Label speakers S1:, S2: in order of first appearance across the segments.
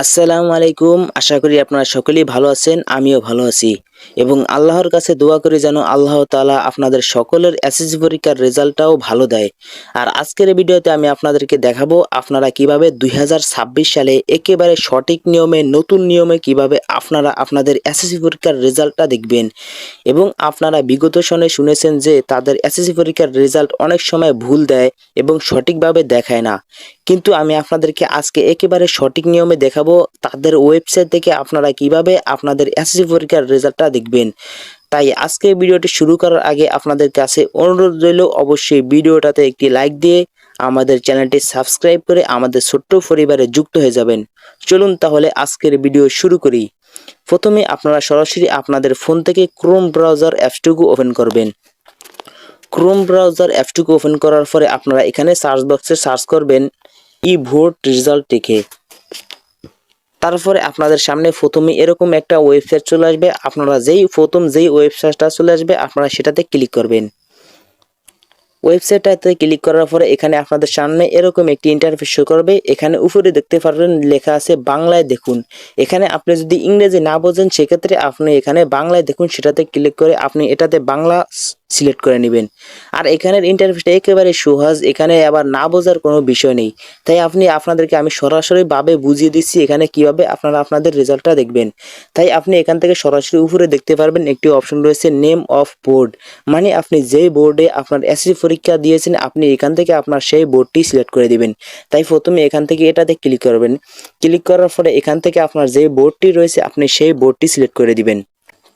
S1: আসসালামু আলাইকুম। আশা করি আপনারা সকলেই ভালো আছেন, আমিও ভালো আছি এবং আল্লাহর কাছে দোয়া করি যেন আল্লাহ তাআলা আপনাদের সকলের এসএসসি পরীক্ষার রেজাল্টটাও ভালো দেয়। আর আজকের এই ভিডিওতে আমি আপনাদেরকে দেখাবো আপনারা কিভাবে 2026 সালে একেবারে সঠিক নিয়মে নতুন নিয়মে কিভাবে আপনারা আপনাদের এসএসসি পরীক্ষার রেজাল্টটা দেখবেন। এবং আপনারা বিগত সনে শুনেছেন যে তাদের এসএসসি পরীক্ষার রেজাল্ট অনেক সময় ভুল দেয় এবং সঠিকভাবে দেখায় না, কিন্তু আমি আপনাদেরকে আজকে একেবারে সঠিক নিয়মে দেখাবো তাদের ওয়েবসাইট থেকে আপনারা কিভাবে আপনাদের এসএসসি পরীক্ষার রেজাল্টটা দেখবেন। তাই আজকে ভিডিওটি শুরু করার আগে আপনাদের কাছে অনুরোধ রইল, অবশ্যই ভিডিওটাতে একটি লাইক দিয়ে আমাদের চ্যানেলটি সাবস্ক্রাইব করে আমাদের ছোট্ট পরিবারে যুক্ত হয়ে যাবেন। চলুন তাহলে আজকের ভিডিও শুরু করি। প্রথমে আপনারা সরাসরি আপনাদের ফোন থেকে ক্রোম ব্রাউজার অ্যাপসটুকু ওপেন করবেন। ক্রোম ব্রাউজার অ্যাপটুকু ওপেন করার পরে আপনারা এখানে সার্চ বক্সে সার্চ করবেন ই-ভোট রেজাল্ট লিখে। তারপরে আপনাদের সামনে প্রথমে এরকম একটা ওয়েবসাইট চলে আসবে। আপনারা যেই ওয়েবসাইটটা চলে আসবে আপনারা সেটাতে ক্লিক করবেন। ওয়েবসাইটটাতে ক্লিক করার পরে এখানে আপনাদের সামনে এরকম একটি ইন্টারফেস শো করবে। এখানে উপরে দেখতে পারবেন লেখা আছে বাংলায় দেখুন। এখানে আপনি যদি ইংরেজি না বোঝেন সেক্ষেত্রে আপনি এখানে বাংলায় দেখুন সেটাতে ক্লিক করে আপনি এটাতে বাংলা সিলেক্ট করে নেবেন। আর এখানের ইন্টারফেসটা একেবারে সহজ, এখানে আবার না বোঝার কোনো বিষয় নেই। তাই আপনাদেরকে আমি সরাসরিভাবে বুঝিয়ে দিচ্ছি এখানে কিভাবে আপনারা আপনাদের রেজাল্টটা দেখবেন। তাই আপনি এখান থেকে সরাসরি উপরে দেখতে পারবেন একটি অপশন রয়েছে নেম অফ বোর্ড, মানে আপনি যেই বোর্ডে আপনার এসএসসি পরীক্ষা দিয়েছেন আপনি এখান থেকে আপনার সেই বোর্ডটি সিলেক্ট করে দিবেন। তাই প্রথমে এখান থেকে এটাতে ক্লিক করবেন। ক্লিক করার পরে এখান থেকে আপনার যে বোর্ডটি রয়েছে আপনি সেই বোর্ডটি সিলেক্ট করে দিবেন।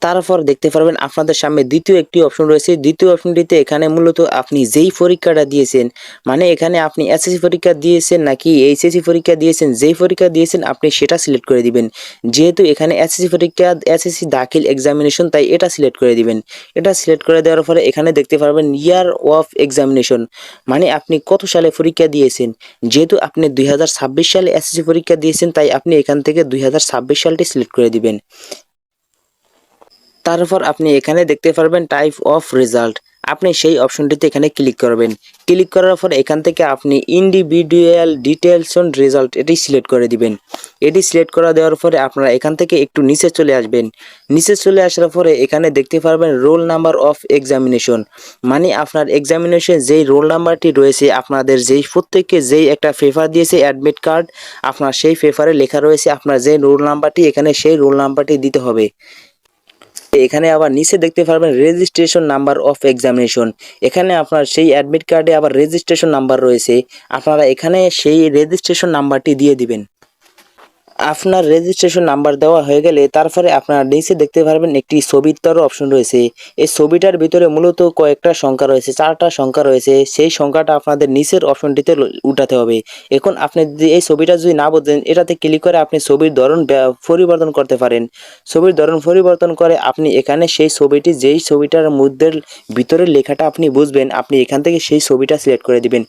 S1: তারপর দেখতে পারবেন আপনাদের সামনে দ্বিতীয় একটি অপশন রয়েছে। দ্বিতীয় অপশনটিতে এখানে মূলত আপনি যেই পরীক্ষাটা দিয়েছেন, মানে এখানে আপনি এসএসসি পরীক্ষা দিয়েছেন নাকি এইচএসসি পরীক্ষা দিয়েছেন, যেই পরীক্ষা দিয়েছেন আপনি সেটা সিলেক্ট করে দিবেন। যেহেতু এখানে এসএসসি পরীক্ষা এসএসসি দাখিল এক্সামিনেশন, তাই এটা সিলেক্ট করে দিবেন। এটা সিলেক্ট করে দেওয়ার পরে এখানে দেখতে পারবেন ইয়ার অফ এক্সামিনেশন, মানে আপনি কত সালে পরীক্ষা দিয়েছেন। যেহেতু আপনি 2026 সালে এসএসসি পরীক্ষা দিয়েছেন তাই আপনি এখান থেকে 2026 সালটি সিলেক্ট করে দিবেন। তারপর আপনি এখানে দেখতে পারবেন টাইপ অফ রেজাল্ট, আপনি সেই অপশনটিতে এখানে ক্লিক করবেন। ক্লিক করার পর এখান থেকে আপনি ইন্ডিভিজুয়াল ডিটেলস অন রেজাল্ট এটি সিলেক্ট করে দিবেন। এটি সিলেক্ট করা দেওয়ার পরে আপনারা এখান থেকে একটু নিচে চলে আসবেন। নিচে চলে আসার পরে এখানে দেখতে পারবেন রোল নাম্বার অফ এক্সামিনেশন, মানে আপনার এক্সামিনেশন যেই রোল নাম্বারটি রয়েছে, আপনাদের যেই প্রত্যেককে যেই একটা পেপার দিয়েছে অ্যাডমিট কার্ড, আপনার সেই পেপারে লেখা রয়েছে আপনার যে রোল নাম্বারটি, এখানে সেই রোল নাম্বারটি দিতে হবে। এখানে আবার নিচে দেখতে পারবেন রেজিস্ট্রেশন নাম্বার অফ এক্সামিনেশন, এখানে আপনার সেই অ্যাডমিট কার্ডে আবার রেজিস্ট্রেশন নাম্বার রয়েছে, আপনারা এখানে সেই রেজিস্ট্রেশন নাম্বারটি দিয়ে দিবেন। আপনার রেজিস্ট্রেশন নাম্বার দেওয়া হয়ে গেলে তারপরে আপনার নিচে দেখতে পারবেন একটি ছবির অপশন রয়েছে। এই ছবিটার ভিতরে মূলত কয়েকটা সংখ্যা রয়েছে, 4টা সংখ্যা রয়েছে। সেই সংখ্যাটা আপনাদের নিচের অপশনটিতে উঠাতে হবে। এখন আপনি যদি এই ছবিটা যদি না বোঝেন এটাতে ক্লিক করে আপনি ছবির ধরন পরিবর্তন করতে পারেন। ছবির ধরন পরিবর্তন করে আপনি এখানে সেই ছবিটি যেই ছবিটার মধ্যে ভিতরে লেখাটা আপনি বুঝবেন আপনি এখান থেকে সেই ছবিটা সিলেক্ট করে দিবেন।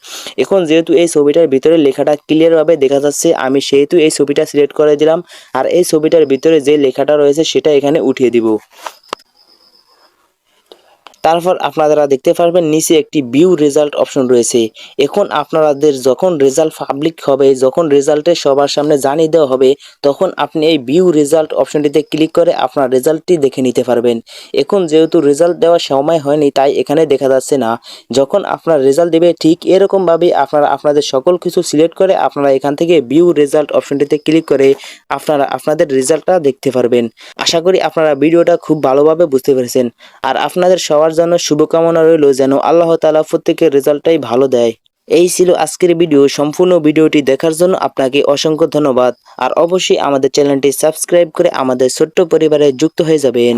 S1: এখন যেহেতু এই ছবিটার ভিতরে লেখাটা ক্লিয়ারভাবে দেখা যাচ্ছে আমি সেহেতু এই ছবিটা সিলেক্ট করে দিলাম। আর এই ছবিটার ভিতরে যে লেখাটা রয়েছে সেটা এখানে উঠিয়ে দিব। তারপর আপনারা দেখতে পারবেন নিচে একটি ভিউ রেজাল্ট অপশন রয়েছে। এখন আপনাদের যখন রেজাল্ট পাবলিক হবে, যখন রেজাল্টে সবার সামনে জানিয়ে দেওয়া হবে, তখন আপনি এই ভিউ রেজাল্ট অপশনটিতে ক্লিক করে আপনার রেজাল্টটি দেখে নিতে পারবেন। এখন যেহেতু রেজাল্ট দেওয়ার সময় হয়নি তাই এখানে দেখা যাচ্ছে না। যখন আপনার রেজাল্ট দেবে ঠিক এরকমভাবে আপনারা আপনাদের সকল কিছু সিলেক্ট করে আপনারা এখান থেকে ভিউ রেজাল্ট অপশনটিতে ক্লিক করে আপনারা আপনাদের রেজাল্টটা দেখতে পারবেন। আশা করি আপনারা ভিডিওটা খুব ভালোভাবে বুঝতে পেরেছেন। আর আপনাদের সবার জন্য শুভকামনা রইল যেন আল্লাহ তাআলা প্রত্যেকের রেজাল্টটাই ভালো দেয়। এই ছিল আজকের ভিডিও। সম্পূর্ণ ভিডিওটি দেখার জন্য আপনাকে অসংখ্য ধন্যবাদ। আর অবশ্যই আমাদের চ্যানেলটি সাবস্ক্রাইব করে আমাদের ছোট্ট পরিবারে যুক্ত হয়ে যাবেন।